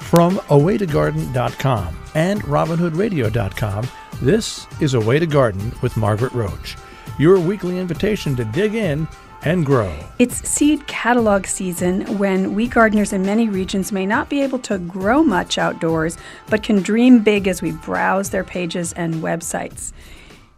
From awaytogarden.com and robinhoodradio.com, this is A Way to Garden with Margaret Roach, your weekly invitation to dig in and grow. It's seed catalog season when we gardeners in many regions may not be able to grow much outdoors, but can dream big as we browse their pages and websites.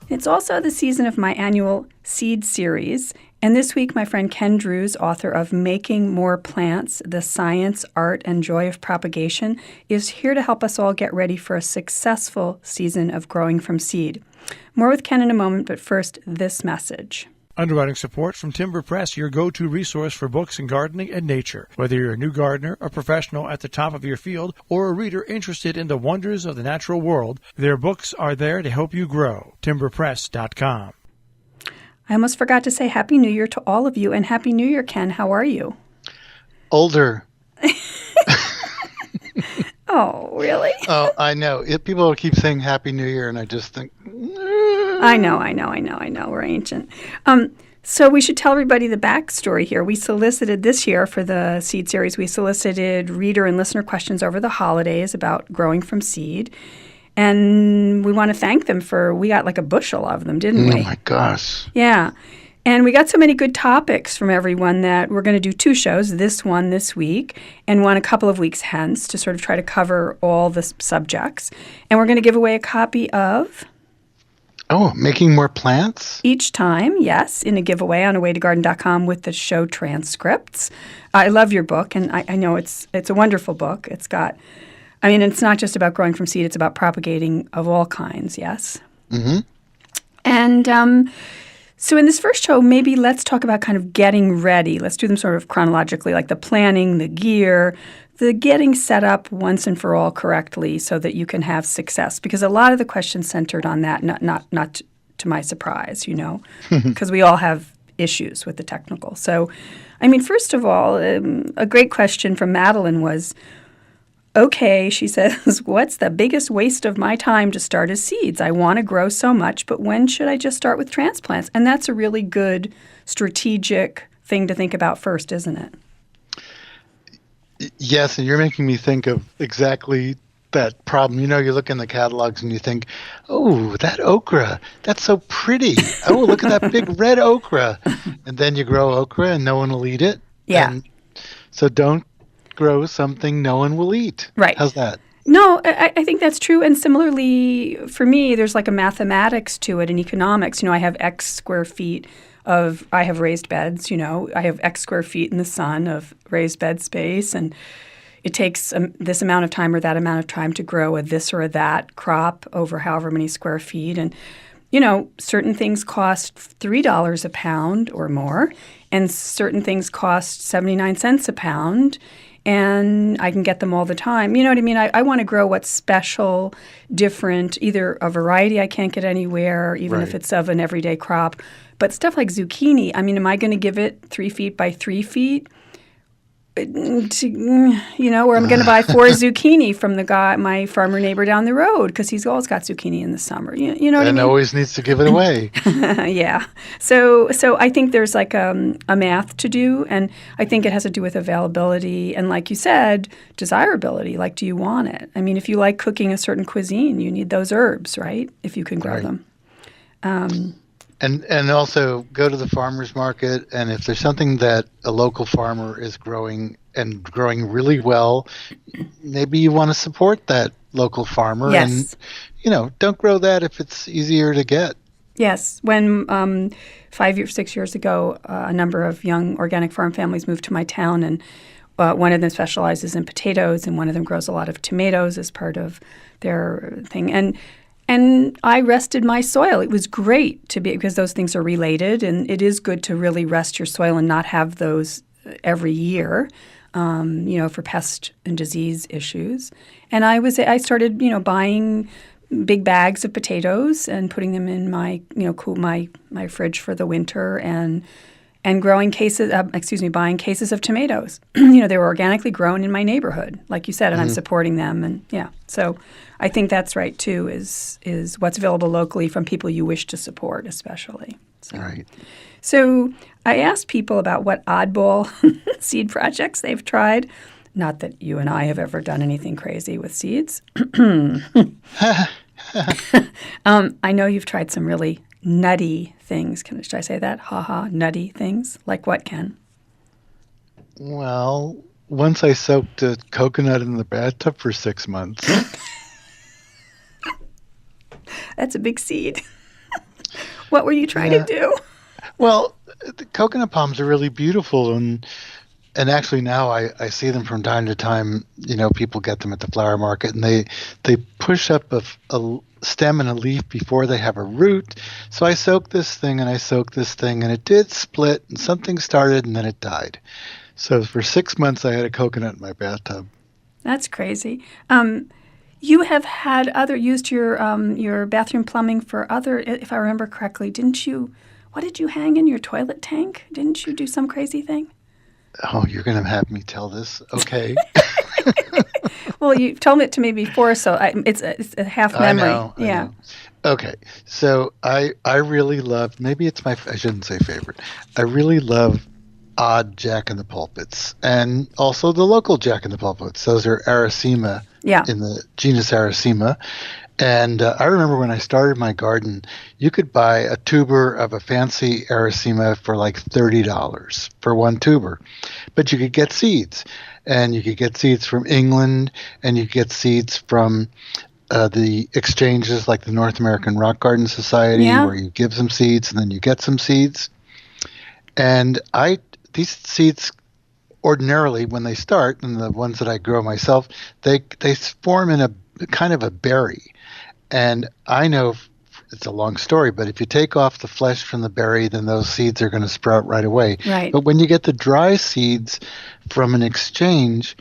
It's also the season of my annual seed series, and this week my friend Ken Druse, author of Making More Plants, The Science, Art, and Joy of Propagation, is here to help us all get ready for a successful season of growing from seed. More with Ken in a moment, but first, this message. Underwriting support from Timber Press, your go-to resource for books in gardening and nature. Whether you're a new gardener, a professional at the top of your field, or a reader interested in the wonders of the natural world, their books are there to help you grow. timberpress.com. I almost forgot to say Happy New Year to all of you, and Happy New Year, Ken. How are you? Older. Oh, really? Oh, I know. People keep saying Happy New Year, and I just think... I know. We're ancient. So we should tell everybody the backstory here. We solicited this year for the seed series, we solicited reader and listener questions over the holidays about growing from seed. And we want to thank them we got like a bushel of them, didn't we? Oh, my gosh. Yeah. And we got so many good topics from everyone that we're going to do 2 shows, this one this week and one a couple of weeks hence to sort of try to cover all the subjects. And we're going to give away a copy of... Oh, Making More Plants? Each time, yes, in a giveaway on awaytogarden.com with the show transcripts. I love your book, and I know it's a wonderful book. It's got, it's not just about growing from seed, it's about propagating of all kinds, yes? Mm-hmm. And so in this first show, maybe let's talk about kind of getting ready. Let's do them sort of chronologically, like the planning, the gear, the getting set up once and for all correctly so that you can have success. Because a lot of the questions centered on that, not to my surprise, because we all have issues with the technical. So, first of all, a great question from Madeline was, okay, she says, what's the biggest waste of my time to start as seeds? I want to grow so much, but when should I just start with transplants? And that's a really good strategic thing to think about first, isn't it? Yes, and you're making me think of exactly that problem. You look in the catalogs and you think, oh, that okra, that's so pretty. Oh, look at that big red okra. And then you grow okra and no one will eat it. Yeah. And so don't grow something no one will eat. Right. How's that? No, I think that's true. And similarly, for me, there's like a mathematics to it in economics. I have X square feet I have raised beds, I have X square feet in the sun of raised bed space, and it takes this amount of time or that amount of time to grow a this or a that crop over however many square feet. And, certain things cost $3 a pound or more, and certain things cost 79 cents a pound, and I can get them all the time. You know what I mean? I want to grow what's special, different, either a variety I can't get anywhere, even Right. if it's of an everyday crop. But stuff like zucchini, am I going to give it 3 feet by 3 feet? Or I'm going to buy 4 zucchini from my farmer neighbor down the road because he's always got zucchini in the summer. You know what I mean? And always needs to give it away. Yeah. So I think there's like a math to do, and I think it has to do with availability and, like you said, desirability. Like, do you want it? If you like cooking a certain cuisine, you need those herbs, right? If you can grow Right. them. And also go to the farmer's market, and if there's something that a local farmer is growing and growing really well, maybe you want to support that local farmer. Yes. And, don't grow that if it's easier to get. Yes. When 6 years ago, a number of young organic farm families moved to my town, and one of them specializes in potatoes, and one of them grows a lot of tomatoes as part of their thing. And I rested my soil. It was great because those things are related, and it is good to really rest your soil and not have those every year, for pest and disease issues. And I started, buying big bags of potatoes and putting them in my fridge for the winter, and buying cases of tomatoes. They were organically grown in my neighborhood, like you said, and I'm supporting them. And yeah, so I think that's right too. Is what's available locally from people you wish to support, especially. So. Right. So I asked people about what oddball seed projects they've tried. Not that you and I have ever done anything crazy with seeds. I know you've tried some really nutty things. Should I say that? Nutty things. Like what, Ken? Well, once I soaked a coconut in the bathtub for 6 months. That's a big seed. What were you trying to do? Well, the coconut palms are really beautiful, and actually now I see them from time to time. People get them at the flower market, and they push up a stem and a leaf before they have a root. So I soaked this thing, and it did split, and something started, and then it died. So for 6 months, I had a coconut in my bathtub. That's crazy. You have had used your bathroom plumbing for other, if I remember correctly, didn't you? What did you hang in your toilet tank? Didn't you do some crazy thing? Oh, you're going to have me tell this? Okay. Well, you told it to me before, so it's a half memory. I know. Okay, so I really love, maybe it's I shouldn't say favorite. I really love odd Jack-in-the-Pulpits, and also the local Jack-in-the-Pulpits. Those are Aracema in the genus Aracema. And I remember when I started my garden, you could buy a tuber of a fancy Aracema for like $30 for one tuber. But you could get seeds. And you could get seeds from England, and you could get seeds from the exchanges like the North American Rock Garden Society, where you give some seeds and then you get some seeds. And these seeds, ordinarily, when they start, and the ones that I grow myself, they form in a kind of a berry. And I know it's a long story, but if you take off the flesh from the berry, then those seeds are going to sprout right away. Right. But when you get the dry seeds from an exchange,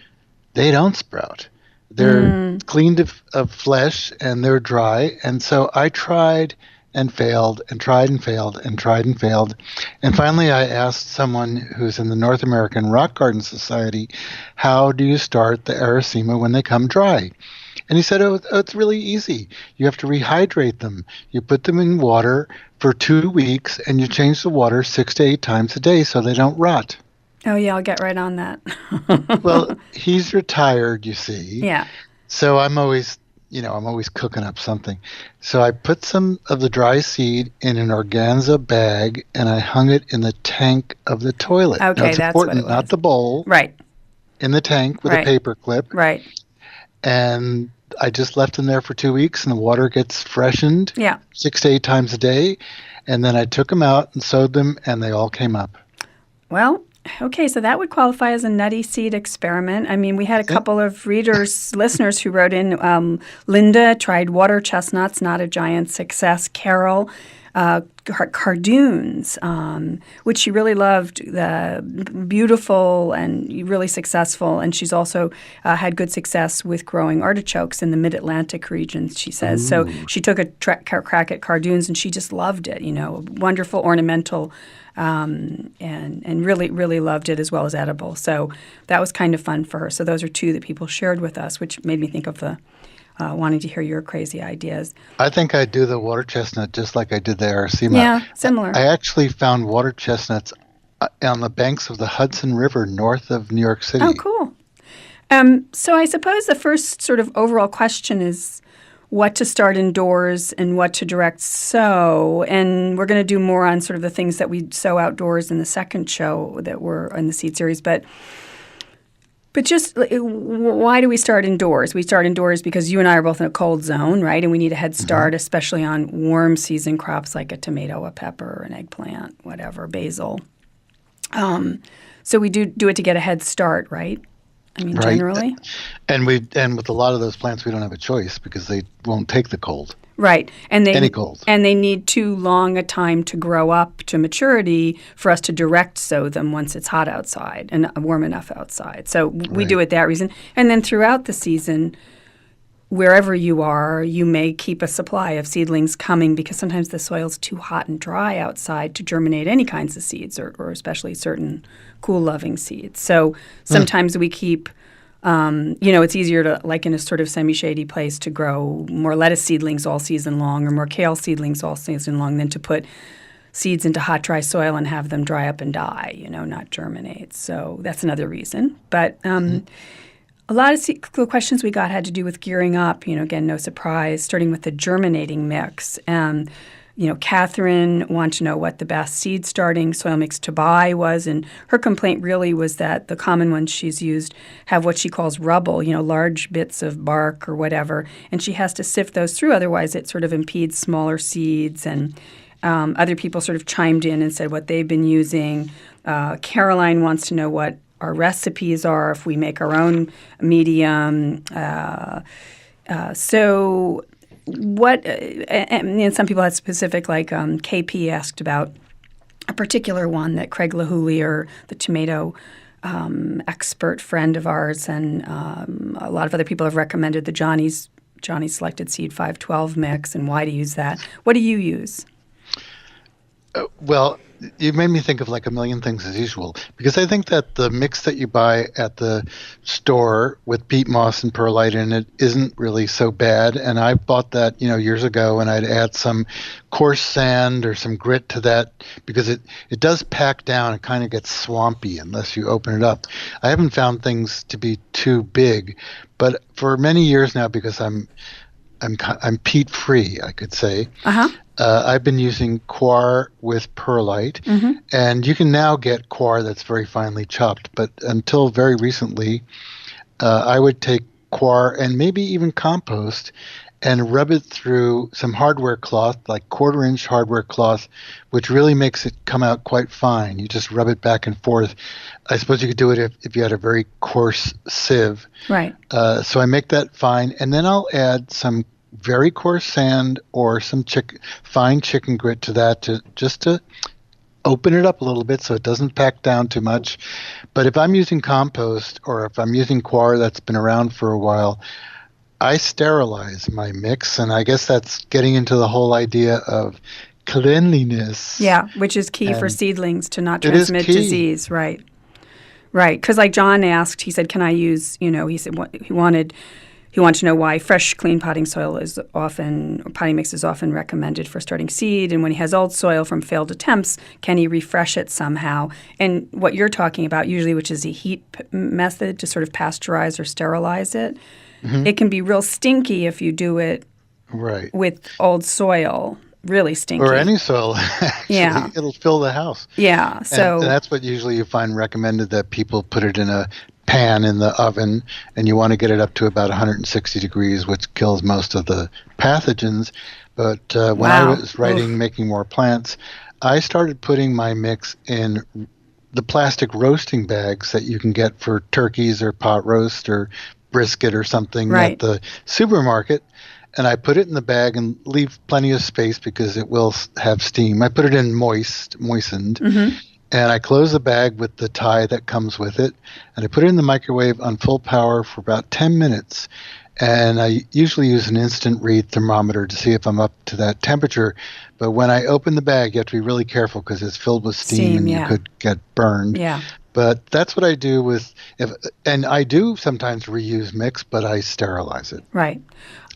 they don't sprout. They're cleaned of flesh, and they're dry. And so I tried and failed and tried and failed and tried and failed. And finally I asked someone who's in the North American Rock Garden Society, how do you start the Aracema when they come dry? And he said, it's really easy. You have to rehydrate them. You put them in water for 2 weeks, and you change the water 6 to 8 times a day so they don't rot. Oh, yeah, I'll get right on that. Well, he's retired, you see. Yeah. So I'm always cooking up something. So I put some of the dry seed in an organza bag, and I hung it in the tank of the toilet. Okay, now, it's that's important, what it was. not the bowl. Right. In the tank with a paper clip. Right. And I just left them there for 2 weeks, and the water gets freshened 6 to 8 times a day. And then I took them out and sowed them, and they all came up. Well, okay, so that would qualify as a nutty seed experiment. I mean, we had a couple of listeners who wrote in. Linda tried water chestnuts, not a giant success. Carol, cardoons, which she really loved, the beautiful and really successful. And she's also had good success with growing artichokes in the mid-Atlantic regions, she says. Ooh. So she took a crack at cardoons, and she just loved it, wonderful, ornamental, and really, really loved it as well as edible. So that was kind of fun for her. So those are two that people shared with us, which made me think of the wanting to hear your crazy ideas. I think I'd do the water chestnut just like I did the Aracema. Yeah, similar. I actually found water chestnuts on the banks of the Hudson River north of New York City. Oh, cool. So I suppose the first sort of overall question is what to start indoors and what to direct sow. And we're going to do more on sort of the things that we sow outdoors in the second show that were in the seed series. But just why do we start indoors? We start indoors because you and I are both in a cold zone, right? And we need a head start, especially on warm season crops like a tomato, a pepper, an eggplant, whatever, basil. So we do it to get a head start, right? I mean, right. Generally. And with a lot of those plants, we don't have a choice because they won't take the cold. Right. Any cold. And they need too long a time to grow up to maturity for us to direct sow them once it's hot outside and warm enough outside. So we do it that reason. And then throughout the season, wherever you are, you may keep a supply of seedlings coming because sometimes the soil's too hot and dry outside to germinate any kinds of seeds or especially certain cool-loving seeds. So sometimes we keep it's easier to, like in a sort of semi-shady place, to grow more lettuce seedlings all season long or more kale seedlings all season long than to put seeds into hot, dry soil and have them dry up and die, not germinate. So that's another reason. But a lot of the questions we got had to do with gearing up, again, no surprise, starting with the germinating mix. Catherine wanted to know what the best seed starting soil mix to buy was, and her complaint really was that the common ones she's used have what she calls rubble, large bits of bark or whatever, and she has to sift those through, otherwise it sort of impedes smaller seeds. And other people sort of chimed in and said what they've been using. Caroline wants to know what our recipes are if we make our own medium. So what and some people had specific, like KP asked about a particular one that Craig LaHoulier, the tomato expert friend of ours, and a lot of other people have recommended the Johnny's Selected Seed 512 mix and why to use that. What do you use? Well, you made me think of like a million things as usual, because I think that the mix that you buy at the store with peat moss and perlite in it isn't really so bad. And I bought that, years ago, and I'd add some coarse sand or some grit to that because it does pack down. It kind of gets swampy unless you open it up. I haven't found things to be too big, but for many years now, because I'm peat free, I could say. I've been using coir with perlite, and you can now get coir that's very finely chopped. But until very recently, I would take coir and maybe even compost and rub it through some hardware cloth, like 1/4-inch hardware cloth, which really makes it come out quite fine. You just rub it back and forth. I suppose you could do it if you had a very coarse sieve. Right. So I make that fine, and then I'll add some very coarse sand or some fine chicken grit to that to open it up a little bit so it doesn't pack down too much. But if I'm using compost or if I'm using coir that's been around for a while, I sterilize my mix, and I guess that's getting into the whole idea of cleanliness. Yeah, which is key for seedlings to not transmit disease. Right. Because like John asked, he said, can I use, he said he wanted to know why fresh, clean potting mix is often recommended for starting seed. And when he has old soil from failed attempts, can he refresh it somehow? And what you're talking about usually, which is a heat method to sort of pasteurize or sterilize it, it can be real stinky if you do it with old soil. Really stinky. Or any soil, actually. Yeah. It'll fill the house. Yeah. So and that's what usually you find recommended, that people put it in a pan in the oven, and you want to get it up to about 160 degrees, which kills most of the pathogens. But when I was writing Making More Plants, I started putting my mix in the plastic roasting bags that you can get for turkeys or pot roast or brisket or something at the supermarket. And I put it in the bag and leave plenty of space because it will have steam. I put it in moistened. And I close the bag with the tie that comes with it. And I put it in the microwave on full power for about 10 minutes. And I usually use an instant read thermometer to see if I'm up to that temperature. But when I open the bag, you have to be really careful because it's filled with steam and you could get burned. Yeah. But that's what I do and I do sometimes reuse mix, but I sterilize it. Right.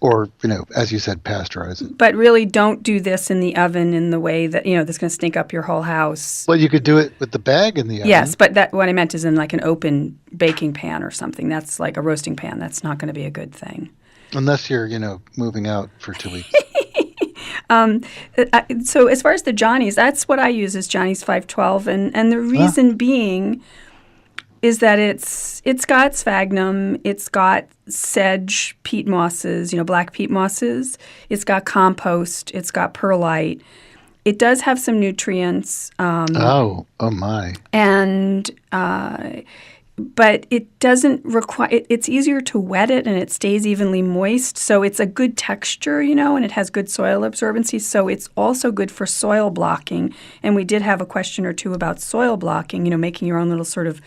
Or, as you said, pasteurize it. But really don't do this in the oven in the way that, that's going to stink up your whole house. Well, you could do it with the bag in the oven. Yes, but what I meant is in like an open baking pan or something. That's like a roasting pan. That's not going to be a good thing. Unless you're, moving out for 2 weeks. So as far as the Johnny's, that's what I use is Johnny's 512. And the reason being is that it's got sphagnum, it's got sedge peat mosses, black peat mosses, it's got compost, it's got perlite. It does have some nutrients. Oh my! And but it doesn't require. It's easier to wet it, and it stays evenly moist. So it's a good texture, and it has good soil absorbency. So it's also good for soil blocking. And we did have a question or two about soil blocking. Making your own little sort of.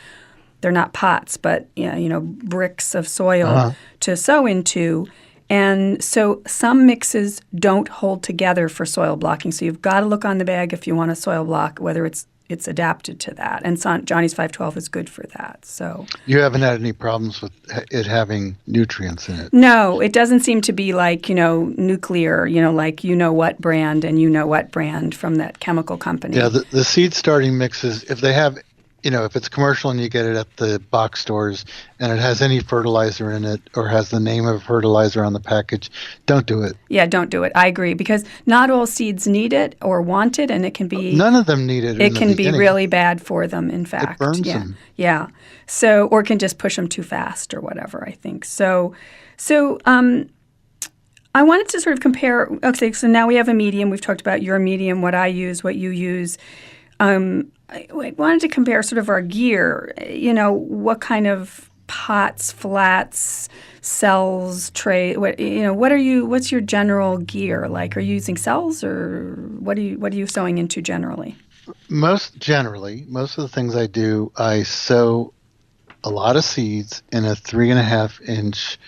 They're not pots, but bricks of soil to sow into. And so some mixes don't hold together for soil blocking. So you've got to look on the bag if you want a soil block, whether it's it's adapted to that. And Johnny's 512 is good for that. So You haven't had any problems with it having nutrients in it? no, it doesn't seem to be like, nuclear, like what brand and what brand from that chemical company. Yeah, the seed starting mixes, if they have, if it's commercial and you get it at the box stores and it has any fertilizer in it or has the name of fertilizer on the package, don't do it. Yeah, don't do it. I agree, because not all seeds need it or want it, and it can be... None of them need it. It can be really bad for them, in fact. It burns them. Yeah. So, or can just push them too fast or whatever, I think. So I wanted to sort of compare. Okay, so now we have a medium. We've talked about your medium, what I use, what you use. I wanted to compare sort of our gear, what kind of pots, flats, cells, tray, what's your general gear? Like, are you using cells, or what are you sewing into generally? Most of the things I do, I sow a lot of seeds in a 3.5-inch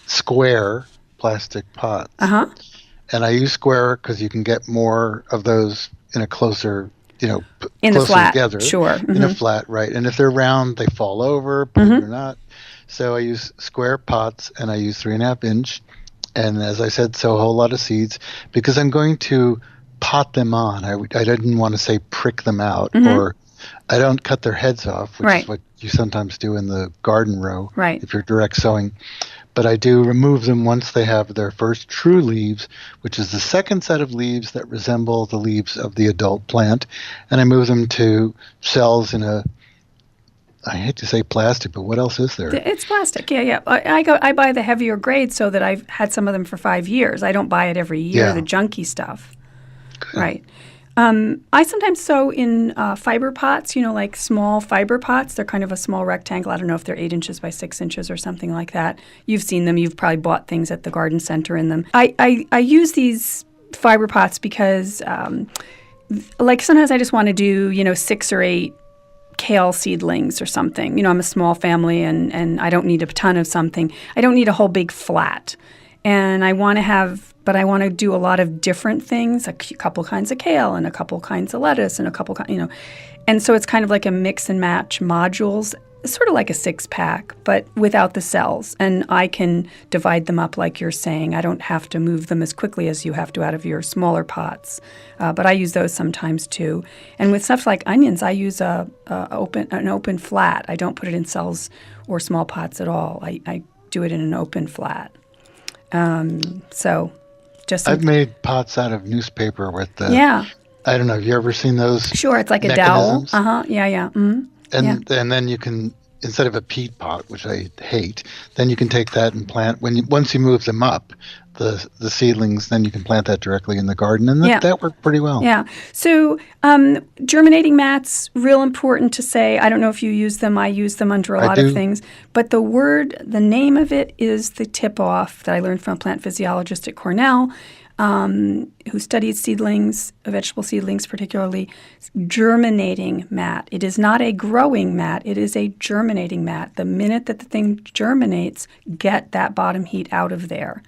square plastic pot. Uh-huh. And I use square because you can get more of those in a closer in the flat, together, sure. Mm-hmm. In a flat, right? And if they're round, they fall over, but they're not. So I use square pots, and I use 3.5-inch. And as I said, sow a whole lot of seeds because I'm going to pot them on. I didn't want to say prick them out, or I don't cut their heads off, which is what you sometimes do in the garden row, right, if you're direct sowing. But I do remove them once they have their first true leaves, which is the second set of leaves that resemble the leaves of the adult plant. And I move them to cells in I hate to say plastic, but what else is there? It's plastic, yeah. I buy the heavier grade so that I've had some of them for 5 years. I don't buy it every year, the junky stuff. Good. Right. I sometimes sew in fiber pots, like small fiber pots. They're kind of a small rectangle. I don't know if they're 8 inches by 6 inches or something like that. You've seen them. You've probably bought things at the garden center in them. I use these fiber pots because, sometimes I just want to do, 6 or 8 kale seedlings or something. I'm a small family and I don't need a ton of something. I don't need a whole big flat. And I want to do a lot of different things, a couple kinds of kale and a couple kinds of lettuce and a couple, And so it's kind of like a mix and match modules, sort of like a 6-pack, but without the cells. And I can divide them up like you're saying. I don't have to move them as quickly as you have to out of your smaller pots. But I use those sometimes too. And with stuff like onions, I use an open flat. I don't put it in cells or small pots at all. I do it in an open flat. I've made pots out of newspaper with the. Yeah. I don't know. Have you ever seen those? Sure, it's like a dowel. Yeah. Mm-hmm. And then you can, instead of a peat pot, which I hate, then you can take that and plant. Once you move them up, the seedlings, then you can plant that directly in the garden, and that worked pretty well. Yeah. So germinating mats, real important to say. I don't know if you use them. I use them under a lot of things. But the name of it is the tip-off that I learned from a plant physiologist at Cornell, who studied seedlings, vegetable seedlings particularly. Germinating mat. It is not a growing mat. It is a germinating mat. The minute that the thing germinates, get that bottom heat out of there.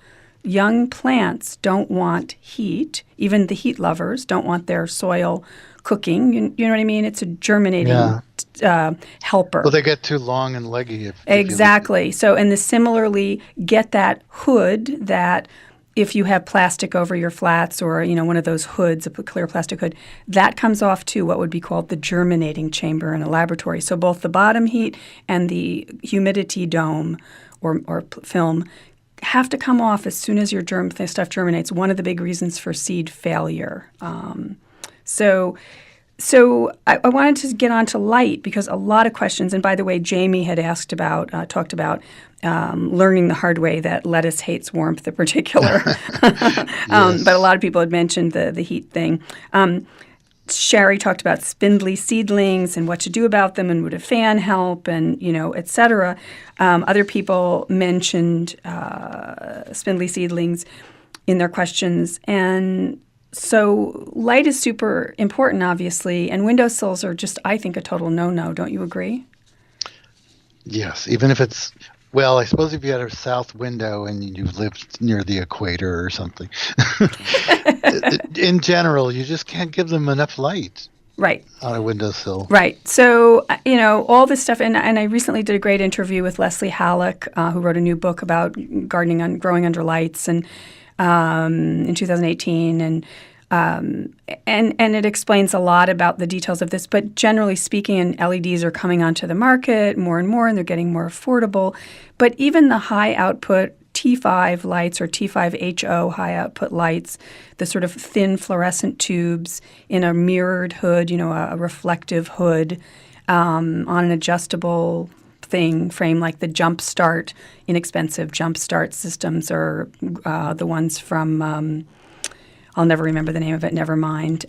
Young plants don't want heat. Even the heat lovers don't want their soil cooking. You know what I mean? It's a germinating helper. Well, they get too long and leggy. Exactly. Similarly, get that hood that if you have plastic over your flats or, one of those hoods, a clear plastic hood, that comes off to what would be called the germinating chamber in a laboratory. So both the bottom heat and the humidity dome or film have to come off as soon as your stuff germinates. One of the big reasons for seed failure. So I wanted to get onto light because a lot of questions, and by the way, Jamie had talked about learning the hard way that lettuce hates warmth in particular. But a lot of people had mentioned the heat thing. Sherry talked about spindly seedlings and what to do about them and would a fan help and, et cetera. Other people mentioned spindly seedlings in their questions. And so light is super important, obviously, and windowsills are just, I think, a total no-no. Don't you agree? Yes, even if it's, well, I suppose if you had a south window and you lived near the equator or something. In general, you just can't give them enough light. Right. on a windowsill. Right. So, all this stuff, and I recently did a great interview with Leslie Halleck, who wrote a new book about gardening growing under lights, and in 2018, and it explains a lot about the details of this. But generally speaking, and LEDs are coming onto the market more and more, and they're getting more affordable. But even the high output T5 lights or T5HO high output lights, the sort of thin fluorescent tubes in a mirrored hood, a reflective hood on an adjustable frame like the Jump Start, inexpensive Jump Start systems, or the ones from I'll never remember the name of it, never mind.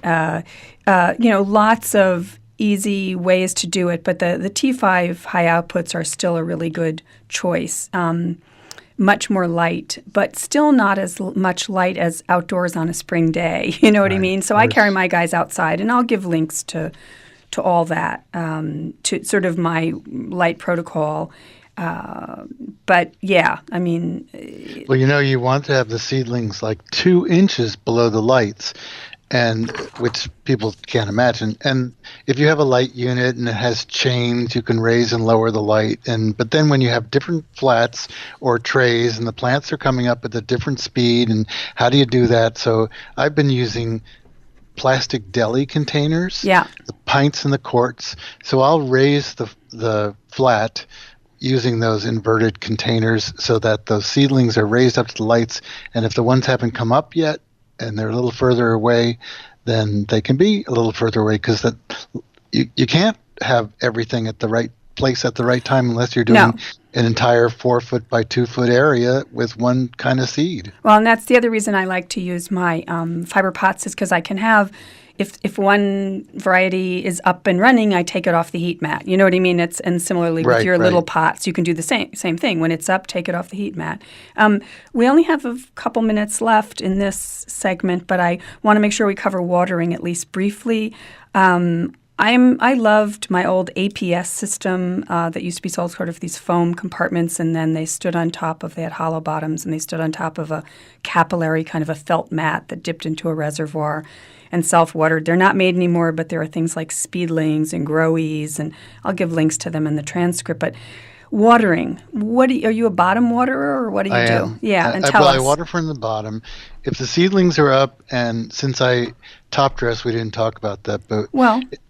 Lots of easy ways to do it, but the T5 high outputs are still a really good choice. Much more light, but still not as much light as outdoors on a spring day. You know what I mean? So I carry my guys outside, and I'll give links to all that, to sort of my light protocol. But yeah, I mean. Well, you want to have the seedlings like 2 inches below the lights, and which people can't imagine. And if you have a light unit and it has chains, you can raise and lower the light. But then when you have different flats or trays and the plants are coming up at a different speed, and how do you do that? So I've been using plastic deli containers, the pints and the quarts. So I'll raise the flat using those inverted containers so that those seedlings are raised up to the lights. And if the ones haven't come up yet and they're a little further away, then they can be a little further away, because you can't have everything at the right place at the right time unless you're doing an entire 4-foot by 2-foot area with one kind of seed. Well, and that's the other reason I like to use my fiber pots, is because I can have, if one variety is up and running, I take it off the heat mat. You know what I mean? And similarly with your little pots, you can do the same thing. When it's up, take it off the heat mat. We only have a couple minutes left in this segment, but I want to make sure we cover watering at least briefly. I loved my old APS system that used to be sold sort of these foam compartments, and then they had hollow bottoms, and they stood on top of a capillary kind of a felt mat that dipped into a reservoir and self-watered. They're not made anymore, but there are things like Speedlings and Growies, and I'll give links to them in the transcript. But watering, are you a bottom waterer, or what do you do? Am. Yeah, and tell us. I water from the bottom. If the seedlings are up, and since I top dress, we didn't talk about that, but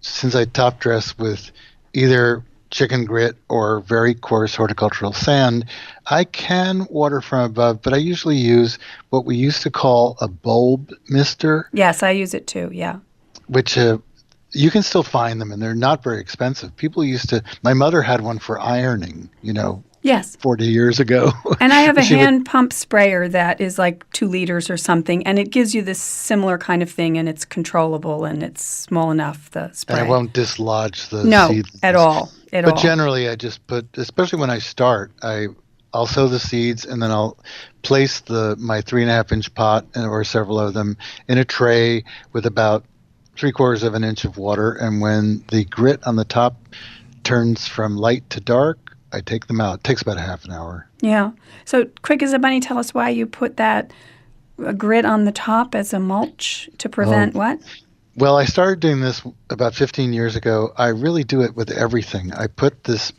since I top dress with either chicken grit or very coarse horticultural sand, I can water from above, but I usually use what we used to call a bulb mister. Yes, I use it too, yeah. Which you can still find them, and they're not very expensive. My mother had one for ironing, Yes. 40 years ago. And I have a hand pump sprayer that is like 2 liters or something, and it gives you this similar kind of thing, and it's controllable, and it's small enough, the spray. And it won't dislodge the seeds. No, at all. But generally, I just put, especially when I start, I'll sow the seeds, and then I'll place my 3.5-inch pot, or several of them, in a tray with about 3/4 of an inch of water. And when the grit on the top turns from light to dark, I take them out. It takes about a half an hour. Yeah. So, quick as a bunny, tell us why you put that grit on the top as a mulch to prevent what? Well, I started doing this about 15 years ago. I really do it with everything. I put this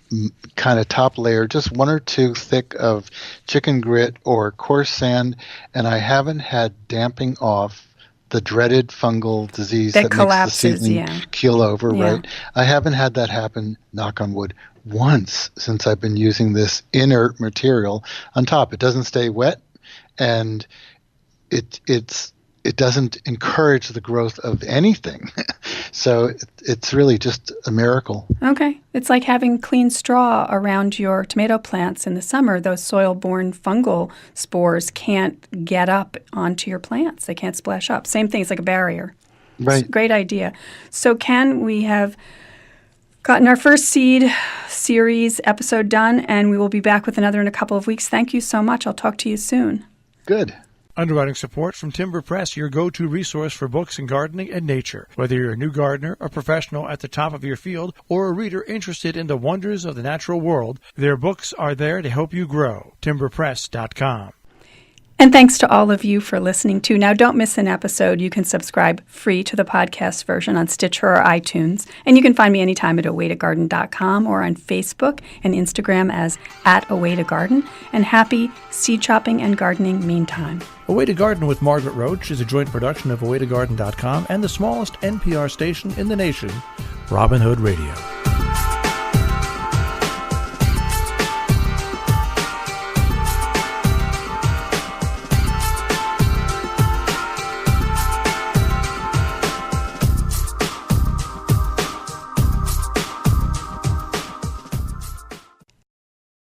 kind of top layer, just 1 or 2 thick of chicken grit or coarse sand, and I haven't had damping off the dreaded fungal disease that makes the seedling keel over, right? I haven't had that happen, knock on wood, once since I've been using this inert material on top. It doesn't stay wet, and it doesn't encourage the growth of anything. So it's really just a miracle. Okay. It's like having clean straw around your tomato plants in the summer. Those soil-borne fungal spores can't get up onto your plants. They can't splash up. Same thing. It's like a barrier. Right. It's a great idea. So Ken, we have gotten our first seed series episode done, and we will be back with another in a couple of weeks. Thank you so much. I'll talk to you soon. Good. Underwriting support from Timber Press, your go-to resource for books in gardening and nature. Whether you're a new gardener, a professional at the top of your field, or a reader interested in the wonders of the natural world, their books are there to help you grow. TimberPress.com. And thanks to all of you for listening too. Now, don't miss an episode. You can subscribe free to the podcast version on Stitcher or iTunes. And you can find me anytime at awaytogarden.com or on Facebook and Instagram as @awaytogarden. And happy seed chopping and gardening meantime. Away to Garden with Margaret Roach is a joint production of awaytogarden.com and the smallest NPR station in the nation, Robin Hood Radio.